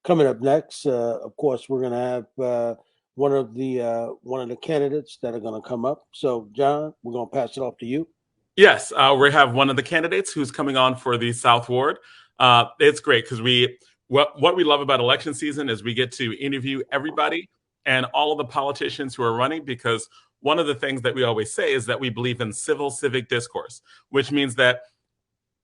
Coming up next, of course, we're going to have one of the candidates that are going to come up. So, John, we're going to pass it off to you. Yes, we have one of the candidates who's coming on for the South Ward. It's great because what we love about election season is we get to interview everybody and all of the politicians who are running, because one of the things that we always say is that we believe in civil civic discourse, which means that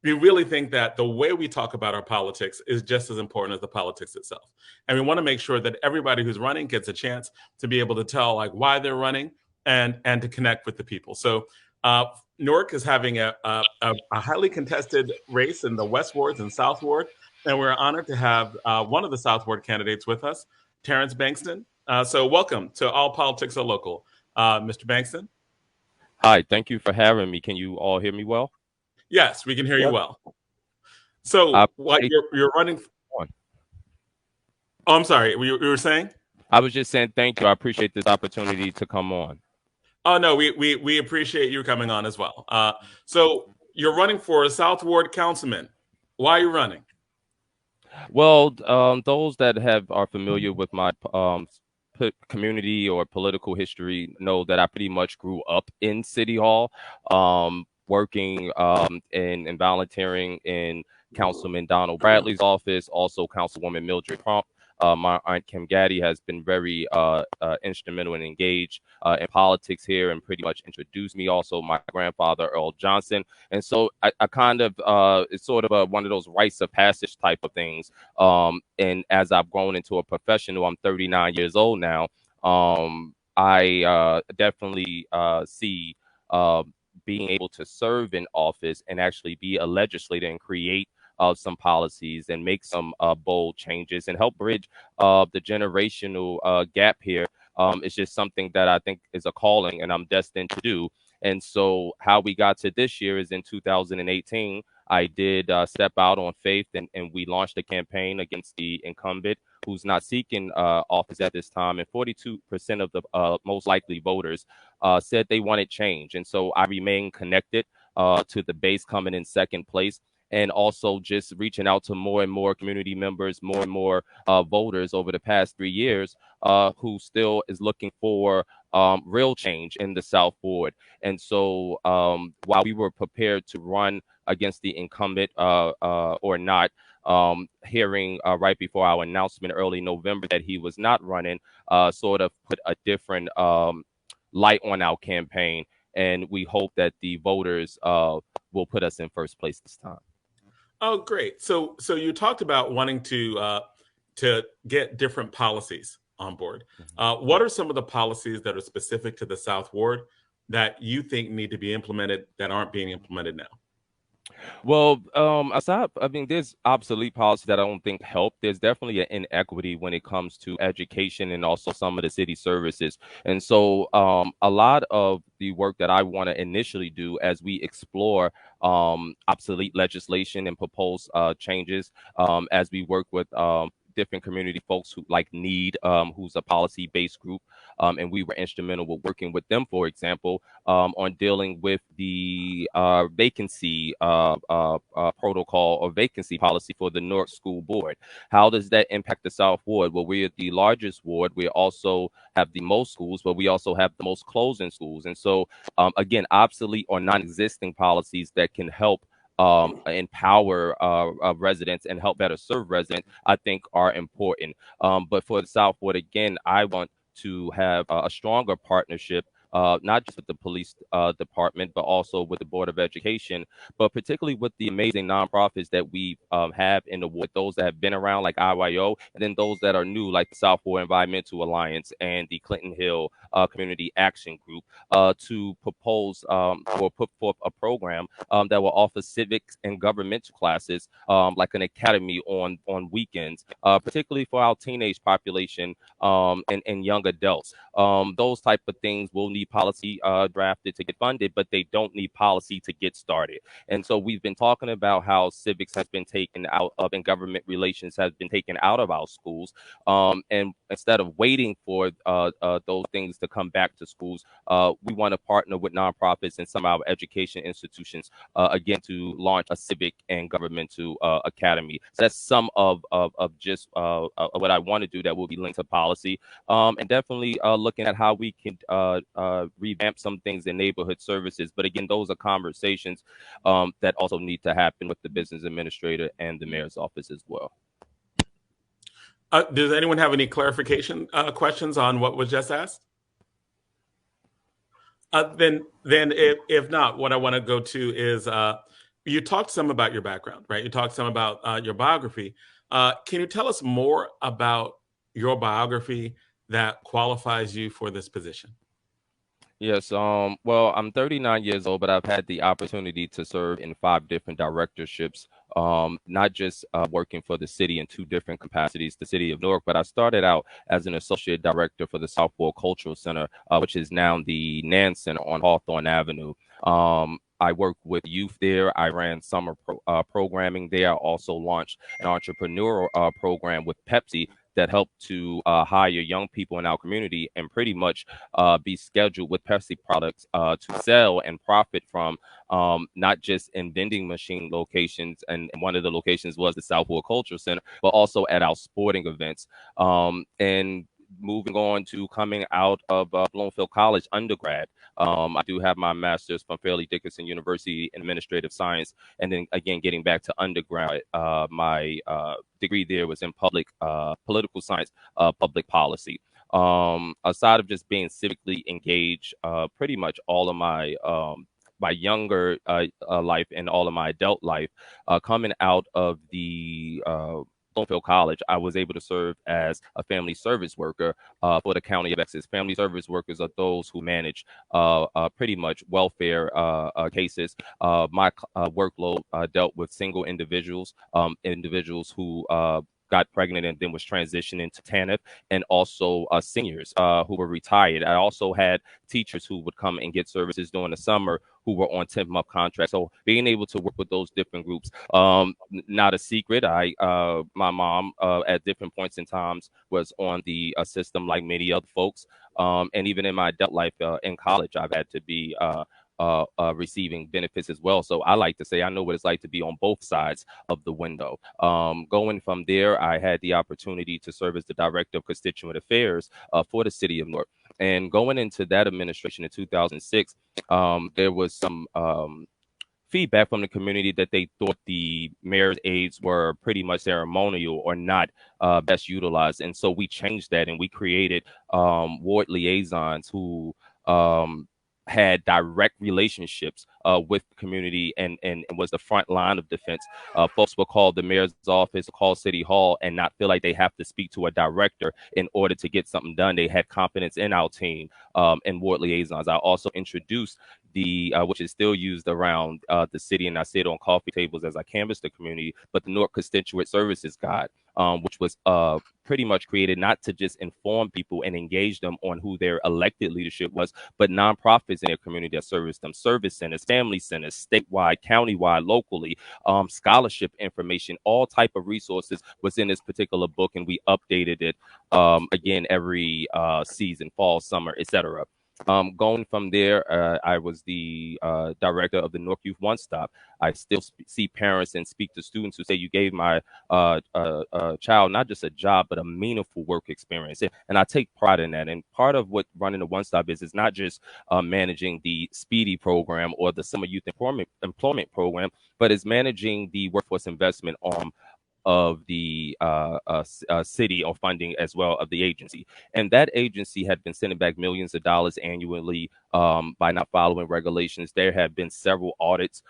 we really think that the way we talk about our politics is just as important as the politics itself. And we want to make sure that everybody who's running gets a chance to be able to tell like why they're running and to connect with the people. So uh, Newark is having a highly contested race in the West Wards and South Ward, and we're honored to have one of the South Ward candidates with us, Terrance Bankston. So welcome to All Politics Are Local, Mr. Bankston. Hi, thank you for having me. Can you all hear me well? Yes, we can hear you Yep. well. So I what appreciate you're running? one. Oh, I'm sorry. We were saying? I was just saying thank you. I appreciate this opportunity to come on. Oh no, we appreciate you coming on as well. So you're running for a South Ward councilman. Why are you running? Well, those that are familiar with my community or political history know that I pretty much grew up in City Hall, working and volunteering in Councilman Donald Bradley's office, also Councilwoman Mildred Crump. My aunt Kim Gaddy has been very instrumental and engaged in politics here and pretty much introduced me. Also, my grandfather, Earl Johnson. And so I kind of, it's sort of one of those rites of passage type of things. And as I've grown into a professional, I'm 39 years old now. I definitely see being able to serve in office and actually be a legislator and create some policies and make some bold changes and help bridge the generational gap here. It's just something that I think is a calling and I'm destined to do. And so, how we got to this year is in 2018. I did step out on faith and we launched a campaign against the incumbent who's not seeking office at this time. And 42% of the most likely voters said they wanted change. And so I remain connected to the base coming in second place. And also just reaching out to more and more community members, more and more voters over the past 3 years who still is looking for real change in the South Ward. And so while we were prepared to run against the incumbent or not, hearing right before our announcement early November that he was not running, sort of put a different light on our campaign. And we hope that the voters will put us in first place this time. Oh, great. So you talked about wanting to get different policies on board. What are some of the policies that are specific to the South Ward that you think need to be implemented that aren't being implemented now? Well, aside, I mean, there's obsolete policy that I don't think help. There's definitely an inequity when it comes to education and also some of the city services. And so, a lot of the work that I want to initially do as we explore obsolete legislation and propose changes, as we work with different community folks who like need who's a policy-based group, and we were instrumental with working with them, for example, on dealing with the vacancy protocol or vacancy policy for the Newark School Board. How does that impact the South Ward? Well, we're the largest ward. We also have the most schools, but we also have the most closing schools. And so, again, obsolete or non-existing policies that can help empower residents and help better serve residents, I think are important. But for the South Ward, again, I want to have a stronger partnership, not just with the police department, but also with the Board of Education, but particularly with the amazing nonprofits that we have in the ward, those that have been around like IYO, and then those that are new like the South Ward Environmental Alliance and the Clinton Hill Community Action Group, to propose or put forth a program that will offer civics and governmental classes, like an academy on weekends, particularly for our teenage population and young adults. Those type of things will need need policy drafted to get funded, but they don't need policy to get started. And so we've been talking about how civics has been taken out of and government relations has been taken out of our schools. And instead of waiting for those things to come back to schools, we want to partner with nonprofits and some of our education institutions, again, to launch a civic and governmental academy. So that's some of just what I want to do that will be linked to policy, and definitely looking at how we can revamp some things in neighborhood services. But again, those are conversations that also need to happen with the business administrator and the mayor's office as well. Does anyone have any clarification questions on what was just asked? Then if not, what I want to go to is you talked some about your background, right? You talked some about your biography. Can you tell us more about your biography that qualifies you for this position? Yes. Well, I'm 39 years old, but I've had the opportunity to serve in 5 different directorships, not just working for the city in 2 different capacities, the city of Newark, but I started out as an associate director for the Southport Cultural Center, which is now the Nan Center on Hawthorne Avenue. I worked with youth there. I ran summer programming there. I also launched an entrepreneurial program with Pepsi that helped to hire young people in our community and pretty much be scheduled with Pepsi products to sell and profit from, not just in vending machine locations. And one of the locations was the Southwood Cultural Center, but also at our sporting events. And moving on to coming out of Bloomfield College undergrad. I do have my master's from Fairleigh Dickinson University in administrative science. And then again, getting back to undergrad, my degree there was in political science, public policy. Aside of just being civically engaged, pretty much all of my my younger life and all of my adult life, coming out of the Bloomfield College, I was able to serve as a family service worker for the County of Essex. Family service workers are those who manage pretty much welfare cases. My workload dealt with single individuals, individuals who got pregnant and then was transitioned into TANF, and also seniors who were retired. I also had teachers who would come and get services during the summer who were on 10-month contracts. So being able to work with those different groups, not a secret. My mom at different points in times was on the system like many other folks. And even in my adult life in college, I've had to be receiving benefits as well. So I like to say I know what it's like to be on both sides of the window. Going from there, I had the opportunity to serve as the director of constituent affairs for the city of Newark. And going into that administration in 2006, there was some feedback from the community that they thought the mayor's aides were pretty much ceremonial or not best utilized. And so we changed that and we created ward liaisons who had direct relationships with the community and was the front line of defense. Folks will call the mayor's office, call City Hall, and not feel like they have to speak to a director in order to get something done. They had confidence in our team and ward liaisons. I also introduced the which is still used around the city, and I sit on coffee tables as I canvass the community, but the Newark Constituent Services Guide, which was pretty much created not to just inform people and engage them on who their elected leadership was, but nonprofits in their community that service them, service centers, family centers, statewide, countywide, locally, scholarship information, all type of resources was in this particular book, and we updated it again every season, fall, summer, etc. Going from there, I was the director of the North Youth One Stop. I still see parents and speak to students who say you gave my child not just a job, but a meaningful work experience. And I take pride in that. And part of what running the One Stop is not just managing the Speedy program or the Summer Youth Employment program, but is managing the workforce investment arm of the city or funding as well of the agency. And that agency had been sending back millions of dollars annually by not following regulations. There have been several audits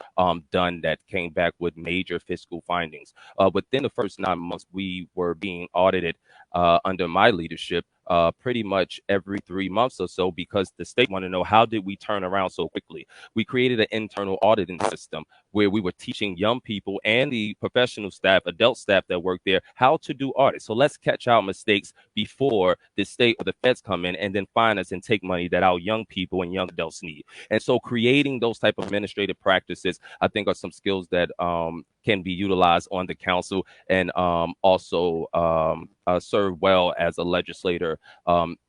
done that came back with major fiscal findings. Within the first 9 months, we were being audited under my leadership pretty much every 3 months or so, because the state wanted to know, how did we turn around so quickly? We created an internal auditing system where we were teaching young people and the professional staff, adult staff that work there, how to do audits. So let's catch our mistakes before the state or the feds come in and then fine us and take money that our young people and when young adults need. And so creating those type of administrative practices, I think, are some skills that can be utilized on the council, and also serve well as a legislator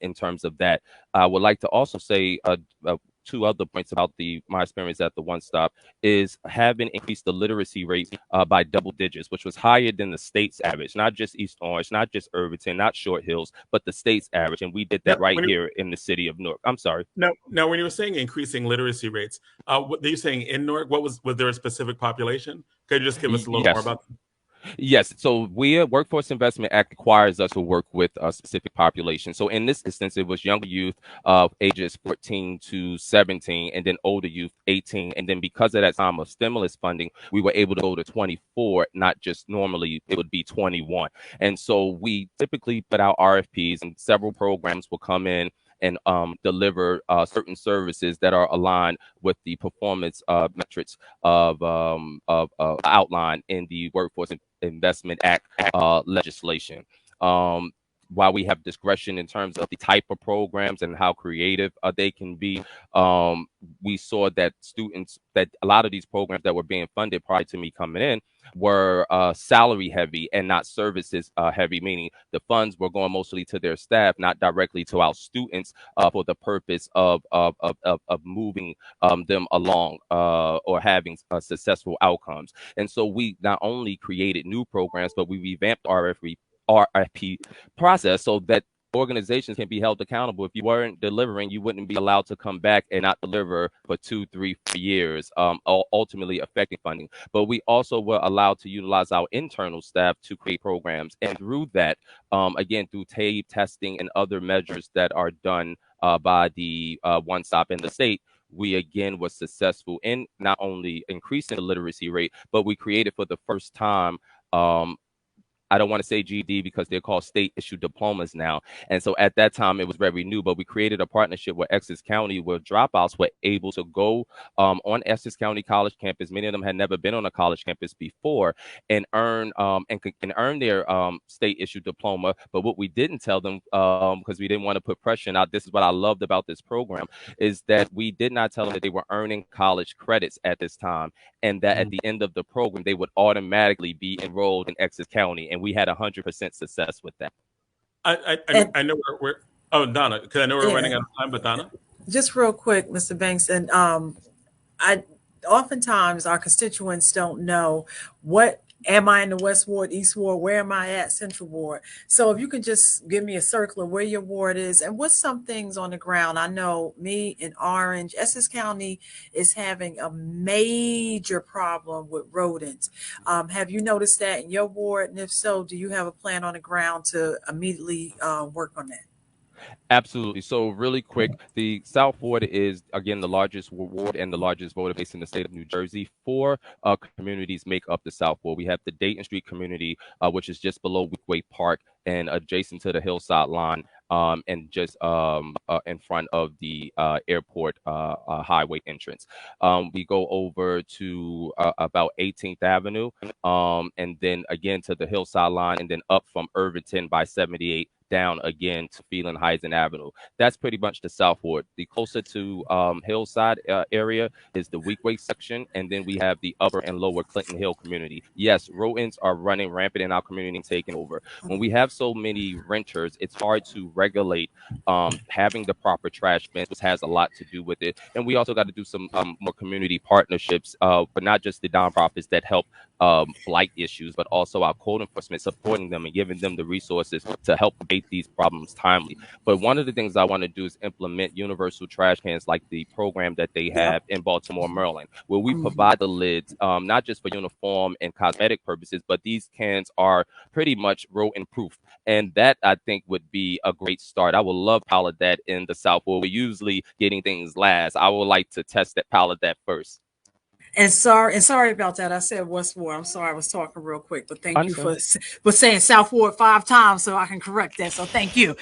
in terms of that. I would like to also say two other points about my experience at the One Stop is having increased the literacy rate by double digits, which was higher than the state's average, not just East Orange, not just Irvington, not Short Hills, but the state's average. And we did that right here in the city of Newark. I'm sorry. Now, when you were saying increasing literacy rates, what are you saying in Newark? Was there a specific population? Could you just give us a little more about that? Yes. So Workforce Investment Act requires us to work with a specific population. So in this instance, it was younger youth of ages 14 to 17, and then older youth 18. And then because of that time of stimulus funding, we were able to go to 24, not just normally it would be 21. And so we typically put out RFPs, and several programs will come in and deliver certain services that are aligned with the performance metrics of outlined in the Workforce Investment Act legislation. While we have discretion in terms of the type of programs and how creative they can be, we saw that a lot of these programs that were being funded prior to me coming in were salary heavy and not services heavy, meaning the funds were going mostly to their staff, not directly to our students for the purpose of moving them along or having successful outcomes. And so we not only created new programs, but we revamped RFP process so that organizations can be held accountable. If you weren't delivering, you wouldn't be allowed to come back and not deliver for 2, 3, 4 years, ultimately affecting funding. But we also were allowed to utilize our internal staff to create programs. And through that, again, through TABE testing and other measures that are done by the One Stop in the state, we again was successful in not only increasing the literacy rate, but we created for the first time I don't want to say GED because they're called state issued diplomas now. And so at that time, it was very new, but we created a partnership with Essex County where dropouts were able to go on Essex County College campus. Many of them had never been on a college campus before and earn their state issued diploma. But what we didn't tell them, because we didn't want to put pressure out, this is what I loved about this program, is that we did not tell them that they were earning college credits at this time, and that at the end of the program, they would automatically be enrolled in Essex County. And we had 100% success with that. I know we're oh, Donna, because I know we're running out of time, but Donna? Just real quick, Mr. Bankston, oftentimes our constituents don't know am I in the West Ward, East Ward, where am I at, Central Ward? So if you could just give me a circle of where your ward is and what's some things on the ground. I know me in Orange, Essex County is having a major problem with rodents. Have you noticed that in your ward? And if so, do you have a plan on the ground to immediately work on that? Absolutely. So really quick, the South Ward is, again, the largest ward and the largest voter base in the state of New Jersey. 4 communities make up the South Ward. We have the Dayton Street community, which is just below Weekway Park and adjacent to the Hillside line, and just in front of the airport highway entrance. We go over to about 18th Avenue, and then again to the Hillside line, and then up from Irvington by 78 down again to Phelan Heights and Avenue. That's pretty much the South Ward. The closer to Hillside area is the Weekway section, and then we have the upper and lower Clinton Hill community. Yes, rodents are running rampant in our community and taking over. When we have so many renters, it's hard to regulate having the proper trash bins, which has a lot to do with it. And we also got to do some more community partnerships, but not just the nonprofits that help blight issues, but also our code enforcement, supporting them and giving them the resources to help abate these problems timely. But one of the things I want to do is implement universal trash cans like the program that they have in Baltimore, Maryland, where we provide the lids, not just for uniform and cosmetic purposes, but these cans are pretty much rodent proof. And that, I think, would be a great start. I would love to pilot that in the South, where we're usually getting things last. I would like to test that, pilot that first. And sorry about that. I said West Ward. I'm sorry, I was talking real quick, but thank you for saying South Ward 5 times so I can correct that. So thank you.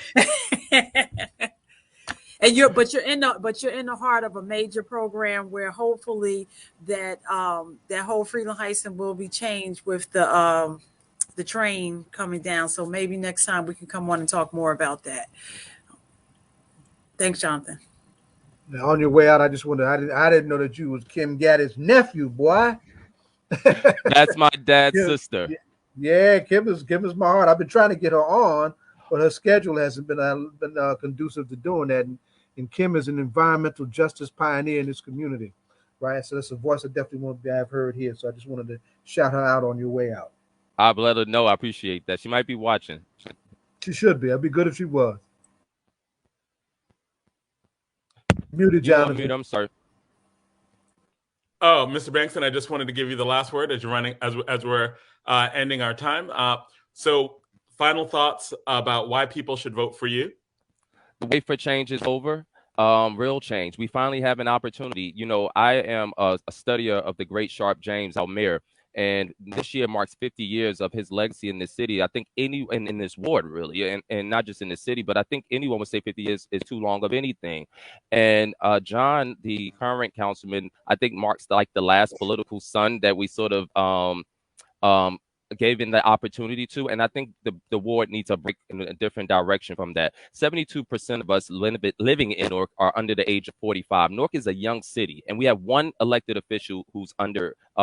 And you're in the heart of a major program where hopefully that whole Freeland Heights will be changed with the train coming down. So maybe next time we can come on and talk more about that. Thanks, Jonathan. Now, on your way out, I just wanted, I didn't know that you was Kim Gaddy's nephew, boy. That's my dad's Kim, sister. yeah, Kim is my heart. I've been trying to get her on, but her schedule hasn't been conducive to doing that. And Kim is an environmental justice pioneer in this community, right? So that's a voice I definitely want to have heard here. So I just wanted to shout her out on your way out. I'll let her know. I appreciate that. She might be watching. She should be. It'd be good if she was. Muted, You on mute? Jonathan. I'm sorry. Oh, Mr. Bankston, I just wanted to give you the last word as you're running as we're ending our time. So, final thoughts about why people should vote for you. The wait for change is over. Real change. We finally have an opportunity. You know, I am a studier of the great Sharp James Almere, and this year marks 50 years of his legacy in this city. I think in this ward, really, and not just in the city, but I think anyone would say 50 years is too long of anything. And John, the current councilman, I think marks like the last political son that we sort of um, gave him the opportunity to. And I think the ward needs a break in a different direction from that. 72% of us living in Newark are under the age of 45. Newark is a young city, and we have one elected official who's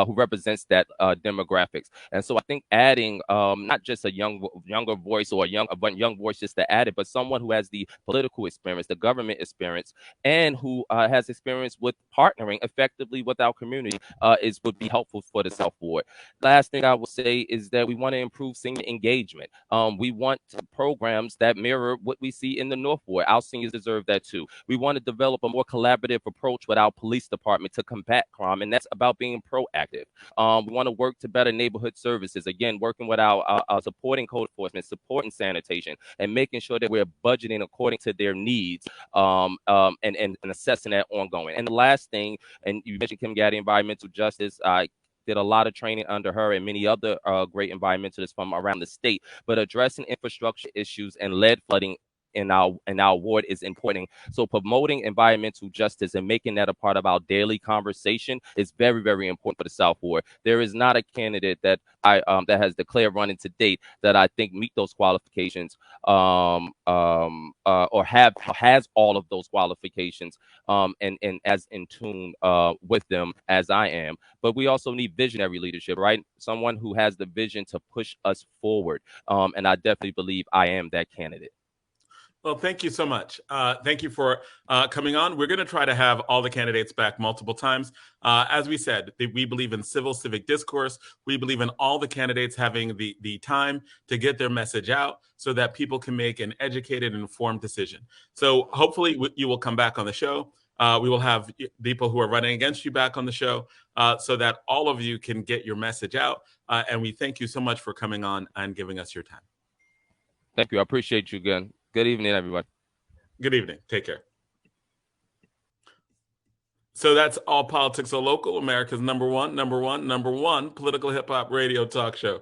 who represents that demographics. And so I think adding not just a younger voice or one young voice just to add it, but someone who has the political experience, the government experience, and who has experience with partnering effectively with our community would be helpful for the South Ward. Last thing I will say is that we want to improve senior engagement. We want programs that mirror what we see in the North Ward. Our seniors deserve that too. We want to develop a more collaborative approach with our police department to combat crime, and that's about being proactive. We want to work to better neighborhood services. Again, working with our supporting code enforcement, supporting sanitation, and making sure that we're budgeting according to their needs, and assessing that ongoing. And the last thing, and you mentioned Kim Gaddy, environmental justice. I did a lot of training under her and many other great environmentalists from around the state. But addressing infrastructure issues and lead flooding in our ward is important. So promoting environmental justice and making that a part of our daily conversation is very, very important for the South Ward. There is not a candidate that that has declared running to date that I think meet those qualifications or has all of those qualifications and as in tune with them as I am. But we also need visionary leadership, right? Someone who has the vision to push us forward. And I definitely believe I am that candidate. Well, thank you so much. Thank you for coming on. We're going to try to have all the candidates back multiple times. As we said, we believe in civic discourse. We believe in all the candidates having the time to get their message out so that people can make an educated and informed decision. So hopefully you will come back on the show. We will have people who are running against you back on the show so that all of you can get your message out. And we thank you so much for coming on and giving us your time. Thank you. I appreciate you again. Good evening, everyone. Good evening. Take care. So that's All Politics Are Local, America's number one political hip hop radio talk show.